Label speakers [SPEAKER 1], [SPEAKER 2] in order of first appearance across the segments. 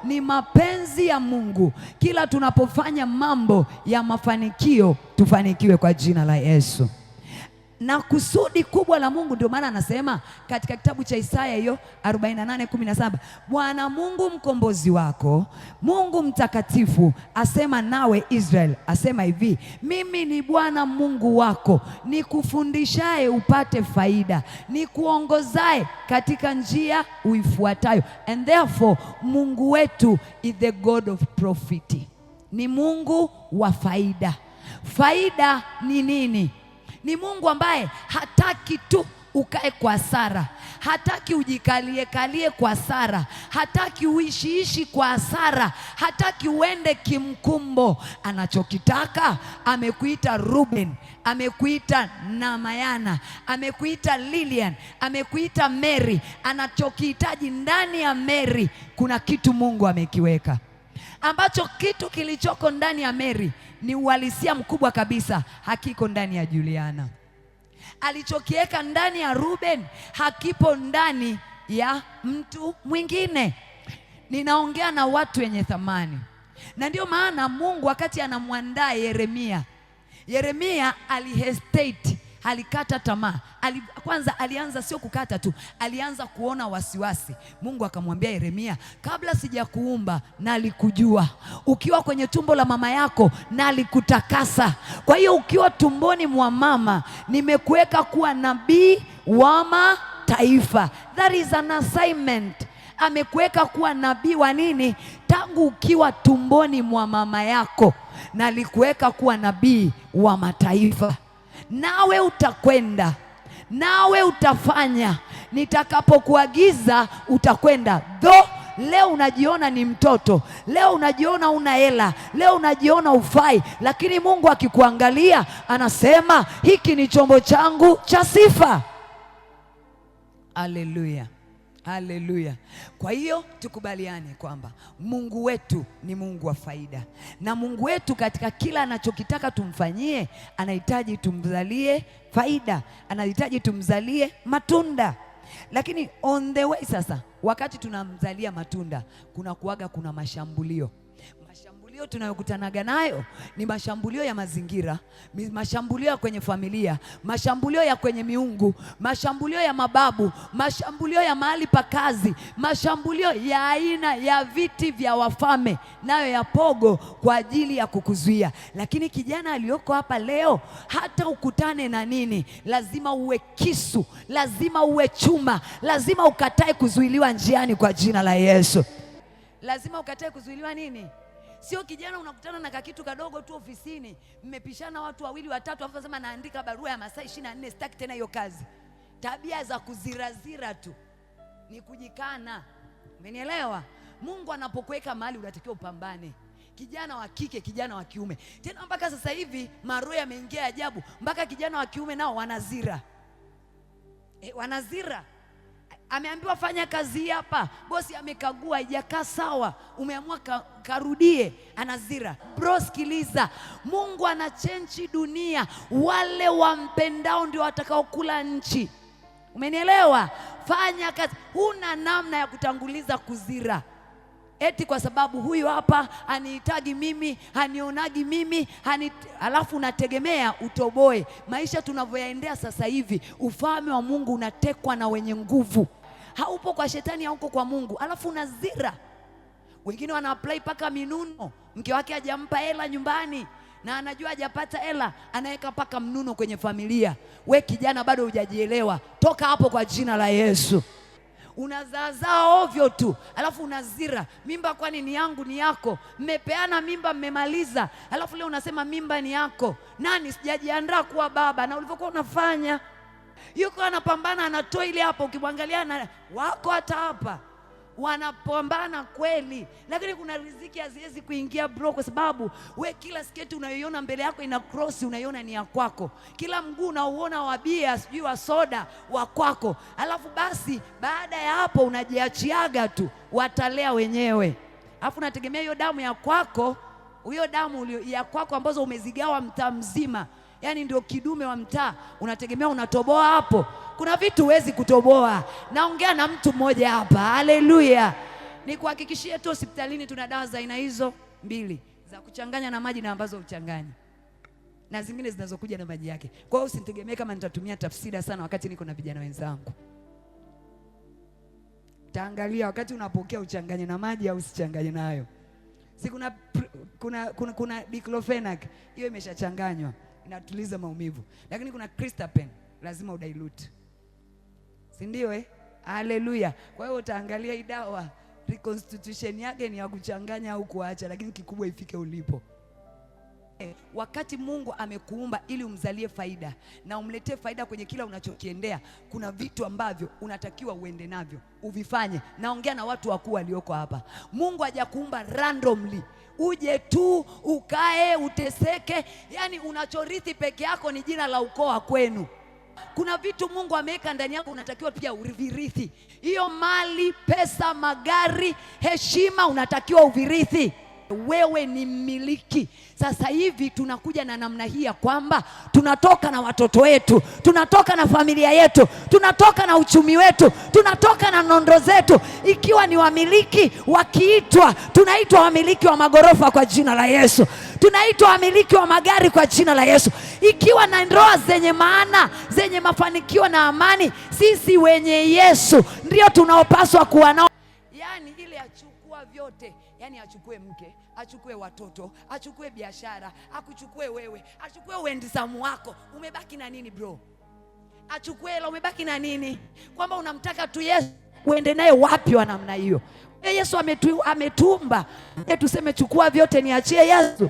[SPEAKER 1] ni mapenzi ya Mungu kila tunapofanya mambo ya mafanikio tufanikiwe kwa jina la Yesu. Na kusudi kubwa la Mungu, ndio maana anasema katika kitabu cha Isaya hiyo 48:17, Bwana Mungu mkombozi wako, Mungu mtakatifu asema nawe Israel, asema hivi, mimi ni Bwana Mungu wako, nikufundishaye upate faida, nikuongozaye katika njia uifuatayo. And therefore Mungu wetu is the God of profit, ni Mungu wa faida. Faida ni nini? Ni Mungu ambaye hataki tu ukae kwa hasara, hataki ujikalie kwa hasara, hataki uishiishi kwa hasara, hataki uende kimkumbo. Anachokitaka, amekuita Ruben, amekuita Namayana, amekuita Lilian, amekuita Mary. Anachokihitaji ndani ya Mary, kuna kitu Mungu amekiweka, ambacho kitu kilichoko ndani ya Mary ni uhalisia mkubwa kabisa, hakiko ndani ya Juliana. Alichokiweka ndani ya Ruben hakipo ndani ya mtu mwingine. Ninaongea na watu wenye thamani, na ndio maana Mungu wakati anamwandaa Yeremia alihesitate, alikata tamaa. Kwanza alianza sio kukata tu, alianza kuona wasiwasi. Mungu akamwambia Yeremia, kabla sijakuumba nalikujua, ukiwa kwenye tumbo la mama yako nalikutakasa. Kwa hiyo ukiwa tumboni mwa mama nimekuweka kuwa nabii wa mataifa. That is an assignment. Amekuweka kuwa nabii wa nini? Tangu ukiwa tumboni mwa mama yako nalikuweka kuwa nabii wa mataifa. Nawe utakwenda, nawe utafanya, nitakapokuagiza utakwenda. Leo unajiona ni mtoto, leo unajiona una hela, leo unajiona ufai, lakini Mungu akikuangalia anasema hiki ni chombo changu cha sifa. Haleluya, haleluya. Kwa hiyo tukubaliane kwamba Mungu wetu ni Mungu wa faida, na Mungu wetu katika kila anachokitaka tumfanyie anahitaji tumzalie faida, anahitaji tumzalie matunda. Lakini on the way sasa, wakati tunamzalia matunda, kuna mashambulio. Mashambulio tunayokutanaga nayo ni mashambulio ya mazingira, mashambulio ya kwenye familia, mashambulio ya kwenye miungu, mashambulio ya mababu, mashambulio ya mahali pa kazi, mashambulio ya aina ya viti vya wafalme, nayo ya pogo kwa ajili ya kukuzuia. Lakini kijana aliyoko hapa leo, hata ukutane na nini, lazima uwe kisu, lazima uwe chuma, lazima ukatae kuzuiliwa njiani kwa jina la Yesu. Lazima ukatae kuzuiliwa nini? Sio kijana unakutana na kakitu kadogo tu ofisini, mmepishana watu wawili watatu, afu sema naandika barua ya masaa 24, sitaki tena hiyo kazi. Tabia za kuzirazira tu ni kujikana. Umenielewa? Mungu anapokuweka mahali unatakiwa upambane. Kijana wa kike, kijana wa kiume. Tena mpaka sasa hivi maroho yameingia ajabu, mpaka kijana wa kiume nao wanazira. Wanazira. Ameambiwa fanya kazi hapa, bosi amekagua haijakaa sawa, umeamua karudie, anazira. Bro, sikiliza, Mungu anachenji dunia, wale wampendao ndio watakaokula nchi. Umenielewa? Fanya kazi, huna namna ya kutanguliza kuzira. Eti kwa sababu huyu hapa anihitaji mimi, hanionagi mimi, alafu unategemea utoboe. Maisha tunavyoyaendea sasa hivi, ufalme wa Mungu unatekwa na wenye nguvu. Haupo kwa shetani, hauko kwa Mungu, alafu unazira. Wengine wana apply paka minuno, mke wake hajampa hela nyumbani na anajua hajapata hela, anaweka paka mnuno kwenye familia. We kijana bado hujajielewa, toka hapo kwa jina la Yesu. Unazaazaa ovyo tu, alafu unazira. Mimba kwani ni yangu ni yako? Mmepeana mimba, mmemaliza, alafu leo unasema mimba ni yako. Nani? Sijajiandaa kuwa baba. Na ulivyokuwa unafanya, yuko anapambana, anatoa ile hapo, ukimwangalia na wako hata hapa wanapambana kweli, lakini kuna riziki haziwezi kuingia bro, kwa sababu we kila sketi unayoiona mbele yako ina cross, unaiona ni ya kwako. Kila mguu unaouona wa bia, sijui wa soda, wa kwako. Alafu basi baada ya hapo unajiachiaga tu, watalea wenyewe. Alafu unategemea hiyo damu ya kwako, hiyo damu ya kwako ambazo umezigawa mtaa mzima, yani ndio kidume wa mtaa, unategemea unatoboa hapo. Kuna vitu huwezi kutoboa. Naongea na mtu mmoja hapa. Haleluya. Nikuhakikishie tu hospitalini tuna dawa za aina hizo mbili, za kuchanganya na maji na ambazo uchanganya, na zingine zinazokuja na maji yake. Kwa hiyo usitegemee kama nitatumia tafsiri sana wakati niko na vijana wenzangu. Taangalia wakati unapokea uchanganye na maji au usichanganye nayo. Si kuna diclofenac, hiyo imeshachanganywa, inatuliza maumivu. Lakini kuna Cristapen, lazima udilute. Si ndio Haleluya. Kwa hiyo utaangalia hii dawa reconstitution yake ni ya kuchanganya au kuacha, lakini kikubwa ifike ulipo. Wakati Mungu amekuumba ili umzalie faida na umletee faida kwenye kila unachokiendea, kuna vitu ambavyo unatakiwa uende navyo, uvifanye. Naongea na watu wakuu walioko hapa. Mungu hajakuumba randomly uje tu ukae uteseke. Yani unachorithi peke yako ni jina la ukoo kwenu. Kuna vitu Mungu ameweka ndani yako, unatakiwa pia uvirithi. Hiyo mali, pesa, magari, heshima, unatakiwa uvirithi. Wewe ni mmiliki. Sasa hivi tunakuja na namna hii ya kwamba tunatoka na watoto wetu, tunatoka na familia yetu, tunatoka na uchumi wetu, tunatoka na nondo zetu, ikiwa ni wamiliki. Wakiitwa tunaitwa wamiliki wa magorofa kwa jina la Yesu, tunaitwa wamiliki wa magari kwa jina la Yesu. Ikiwa na ndoa zenye maana, zenye mafanikio na amani, sisi wenye Yesu ndio tunaopaswa kuwa nao. Yani ile achukua vyote, yani achukue mke, achukue watoto, achukue biashara, akuchukue wewe, achukue uendisamu wako. Umebaki na nini bro? Achukue hela, umebaki na nini? Kwamba unamtaka tu Yesu uende naye wapi wa namna hiyo? Yesu ametuumba tuseme chukua vyote niachie Yesu.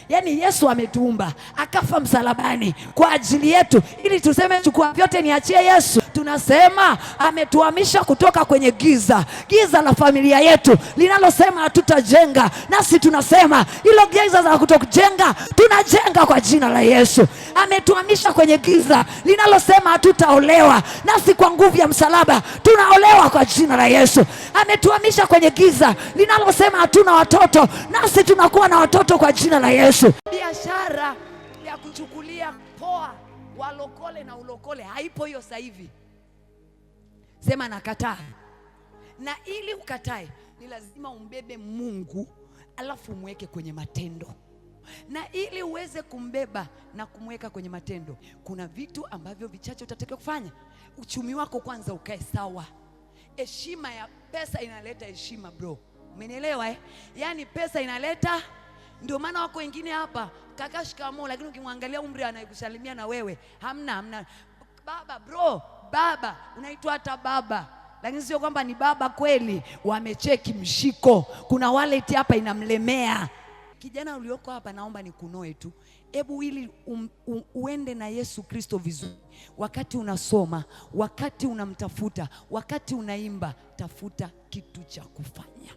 [SPEAKER 1] Yani Yesu ametuumba akafa msalabani kwa ajili yetu ili tuseme chukua vyote niachie Yesu. Tunasema ametuhamisha kutoka kwenye giza la familia yetu linalosema hatutajenga, nasi tunasema hilo giza la kutokujenga tunajenga kwa jina la Yesu. Ametuhamisha kwenye giza linalosema hatutaolewa, nasi kwa nguvu ya msalaba tunaolewa kwa jina la Yesu. Ametuhamisha kwenye giza linalosema hatuna watoto, nasi tunakuwa na watoto kwa jina la Yesu. Biashara ya kuchukulia poa walokole na ulokole haipo hiyo sasa hivi. Sema nakataa. Na ili ukatae ni lazima umbebe Mungu alafu umweke kwenye matendo. Na ili uweze kumbeba na kumweka kwenye matendo, kuna vitu ambavyo vichache utatakiwa kufanya. Uchumi wako kwanza ukae sawa. Heshima ya pesa inaleta heshima bro. Umenielewa Yani pesa inaleta. Ndio maana wako wengine hapa kaka shikamoo, lakini ukimwangalia umri anayekusalimia na wewe hamna baba bro, baba unaitwa hata baba, lakini sio kwamba ni baba kweli. Wamecheki mshiko, kuna wallet hapa inamlemea. Kijana ulioko hapa, naomba nikunoe tu, hebu ili uende na Yesu Kristo vizuri. Wakati unasoma, wakati unamtafuta, wakati unaimba, tafuta kitu cha kufanya.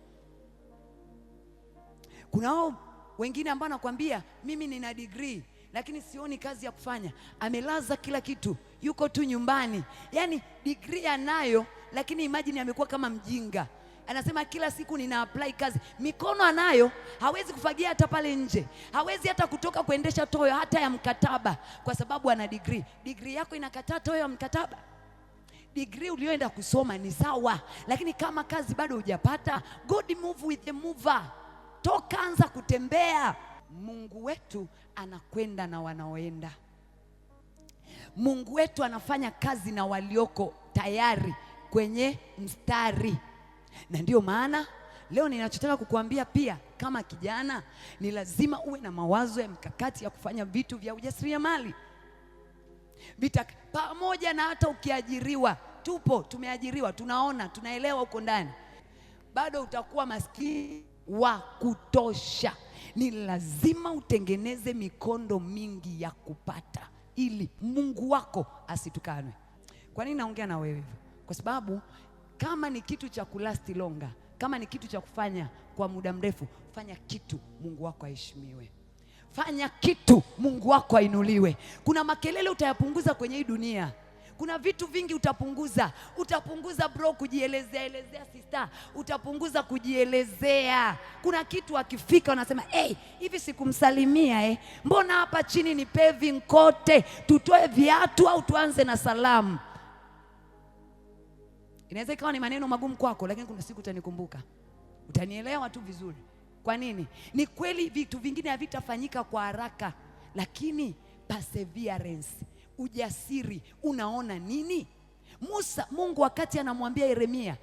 [SPEAKER 1] Kuna wengine ambao nakwambia mimi nina degree lakini sioni kazi ya kufanya. Amelaza kila kitu, yuko tu nyumbani. Yani degree anayo, lakini imagine amekuwa kama mjinga. Anasema kila siku nina apply kazi. Mikono anayo, hawezi kufagia hata pale nje, hawezi hata kutoka kuendesha toyo hata ya mkataba, kwa sababu ana degree. Degree yako inakataa toyo ya mkataba? Degree ulioenda kusoma ni sawa, lakini kama kazi bado hujapata, God move with the mover. Toka, anza kutembea. Mungu wetu anakwenda na wanaoenda. Mungu wetu anafanya kazi na walioko tayari kwenye mstari. Na ndio maana leo ninachotaka kukuambia pia, kama kijana, ni lazima uwe na mawazo ya mkakati ya kufanya vitu vya ujasiriamali. Pamoja na hata ukiajiriwa, tumeajiriwa, tunaona, tunaelewa huko ndani, bado utakuwa maskini wa kutosha. Ni lazima utengeneze mikondo mingi ya kupata ili Mungu wako asitukanwe. Kwa nini naongea na wewe hivyo? Kwa sababu kama ni kitu cha kulasti longa, kama ni kitu cha kufanya kwa muda mrefu, fanya kitu Mungu wako aheshimiwe. Fanya kitu Mungu wako ainuliwe. Kuna makelele utayapunguza kwenye hii dunia. Kuna vitu vingi utapunguza bro, kujielezea sister, utapunguza kujielezea. Kuna kitu akifika unasema hivi sikumsalimia mbona hapa chini ni paving kote, tutoe viatu au tuanze na salamu? Inaweza ikawa ni maneno magumu kwako, lakini kuna siku utanikumbuka. Utanielewa tu vizuri. Kwa nini? Ni kweli vitu vingine havitafanyika kwa haraka, lakini perseverance, ujasiri. Unaona nini? Mungu wakati anamwambia Yeremia,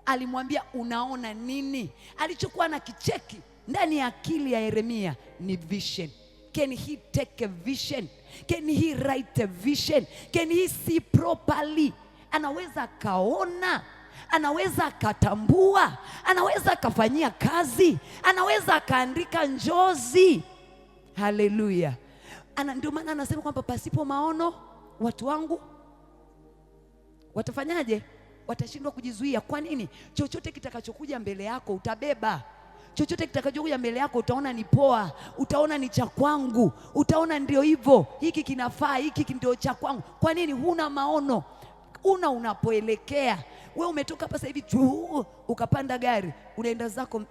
[SPEAKER 1] alimwambia unaona nini? Alichokuwa na kicheki ndani ya akili ya Yeremia ni vision. Can he take a vision? Can he write a vision? Can he see properly? Anaweza akaona, anaweza akatambua, anaweza akafanyia kazi, anaweza akaandika njozi. Haleluya! Ndio maana anasema kwamba pasipo maono watu wangu watafanyaje? Watashindwa kujizuia. Kwa nini? Chochote kitakachokuja mbele yako utabeba. Chochote kitakachokuja mbele yako utaona ni poa, utaona ni cha kwangu, utaona ndio hivyo, hiki kinafaa, hiki ndio cha kwangu. Kwa nini? Huna maono. Unapoelekea wewe, umetoka hapa sasa hivi ukapanda gari unaenda zako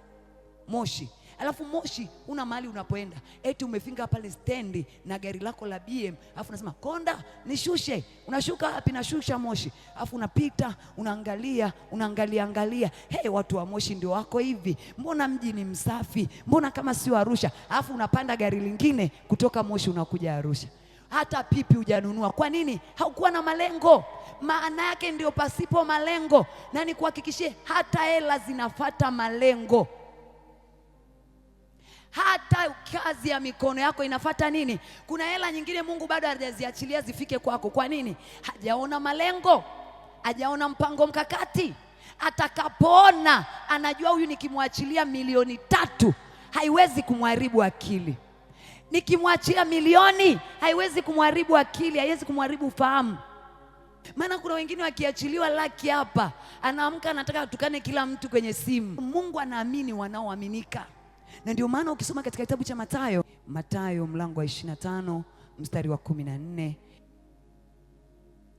[SPEAKER 1] Moshi, alafu Moshi una mahali unapoenda, eti umefika pale stendi na gari lako la BM, alafu unasema konda nishushe. Unashuka wapi? Nashusha Moshi. Alafu unapita unaangalia, hey, watu wa Moshi ndio wako hivi, mbona mji ni msafi, mbona kama sio Arusha? Alafu unapanda gari lingine kutoka Moshi unakuja Arusha. Hata pipi hujanunua. Kwa nini? Haukuwa na malengo. Maana yake ndio pasipo malengo. Na nikuhakikishie hata hela zinafata malengo. Hata kazi ya mikono yako inafata nini? Kuna hela nyingine Mungu bado hajaziachilia zifike kwako. Kwa nini? Hajaona malengo, hajaona mpango mkakati. Atakapoona, anajua huyu nikimwachilia milioni 3 haiwezi kumharibu akili. Nikimwachia milioni haiwezi kumharibu akili, haiwezi kumharibu ufahamu. Maana kuna wengine wakiachiliwa laki hapa, anaamka anataka atukane kila mtu kwenye simu. Mungu anaamini wanaoaminika. Na ndio maana ukisoma katika kitabu cha Mathayo mlango wa 25 mstari wa 14,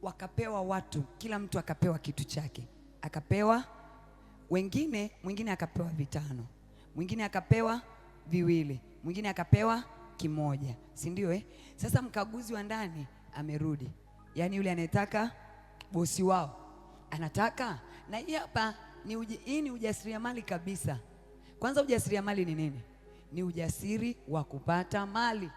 [SPEAKER 1] wakapewa watu, kila mtu akapewa kitu chake. Akapewa mwingine akapewa 5, mwingine akapewa 2, mwingine akapewa 1, si ndio? Sasa mkaguzi wa ndani amerudi, yaani yule anayetaka, bosi wao anataka. Na hii hapa ni ujasiriamali kabisa. Kwanza ujasiriamali ni nini? Ni ujasiri wa kupata mali.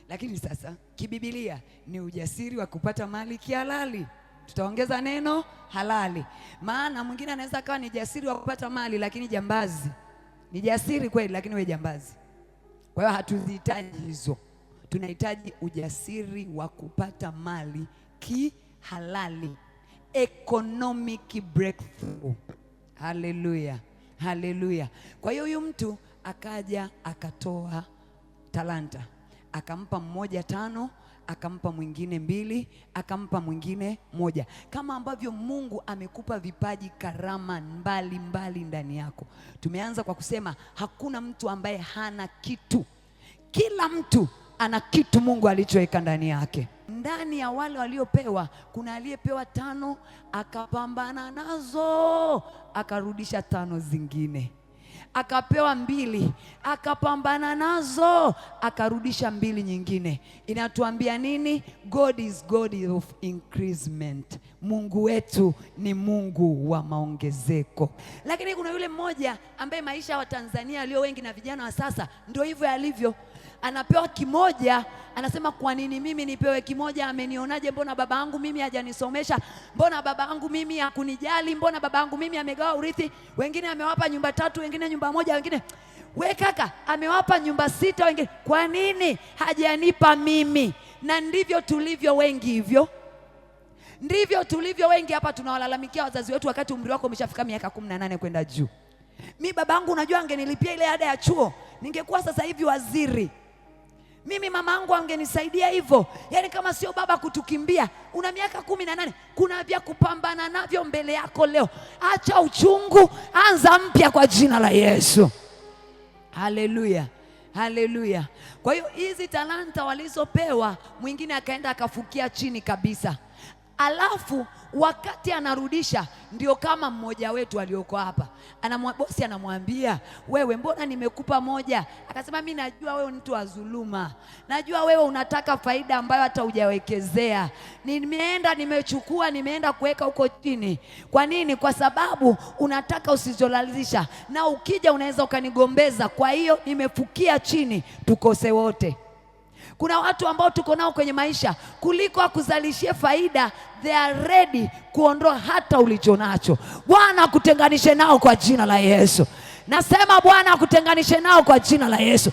[SPEAKER 1] Lakini sasa kibibilia ni ujasiri wa kupata mali kihalali. Tutaongeza neno halali. Maana mwingine anaweza kawa ni jasiri wa kupata mali lakini jambazi. Ni jasiri kweli lakini wewe jambazi. Kwa hiyo hatuzihitaji hizo. Tunahitaji ujasiri wa kupata mali kihalali. Economic breakthrough. Hallelujah. Haleluya. Kwa hiyo huyu mtu akaja akatoa talanta, akampa mmoja 5, akampa mwingine 2, akampa mwingine 1. Kama ambavyo Mungu amekupa vipaji, karama mbali ndani yako. Tumeanza kwa kusema hakuna mtu ambaye hana kitu. Kila mtu ana kitu Mungu alichoweka ndani yake. Ndani ya wale waliopewa kuna aliyepewa 5 akapambana nazo akarudisha 5 zingine. Akapewa 2 akapambana nazo akarudisha 2 nyingine. Inatuambia nini? God is God of increasement. Mungu wetu ni Mungu wa maongezeko. Lakini kuna yule mmoja ambaye maisha wa Tanzania walio wengi na vijana wa sasa ndio hivyo yalivyo. Anapewa 1, anasema kwa nini mimi nipewe 1? Amenionaje? Mbona baba yangu mimi hajanisomesha? Mbona baba yangu mimi hakunijali? Mbona baba yangu mimi amegawa urithi? Wengine amewapa nyumba 3, wengine nyumba 1, wengine we kaka amewapa nyumba 6, wengine. Kwa nini hajanipa mimi? Na ndivyo tulivyo wengi hivyo. Ndivyo tulivyo wengi hapa. Tunawalalamikia wazazi wetu wakati umri wako umeshafika miaka 18 kwenda juu. Mimi babangu unajua angenilipia ile ada ya chuo, ningekuwa sasa hivi waziri. Mimi mamangu angenisaidia hivyo. Yaani kama sio baba kutukimbia, una miaka 18, kuna vya kupambana navyo mbele yako leo. Acha uchungu, anza mpya kwa jina la Yesu. Haleluya. Haleluya. Kwa hiyo hizi talanta walizopewa, mwingine akaenda akafukia chini kabisa. Alafu wakati anarudisha, ndio kama mmoja wetu alioko hapa, bosi anamwambia, wewe mbona nimekupa moja? Akasema, mimi najua wewe mtu wa dhuluma, najua wewe unataka faida ambayo hata hujawekezea. Nimechukua, nimeenda kuweka huko chini. Kwa nini? Kwa sababu unataka usizolalisha, na ukija unaweza ukanigombeza. Kwa hiyo nimefukia chini, tukose wote. Kuna watu ambao tuko nao kwenye maisha, kuliko akuzalishie faida, they are ready kuondoa hata ulicho nacho. Bwana akutenganishe nao kwa jina la Yesu. Nasema Bwana akutenganishe nao kwa jina la Yesu.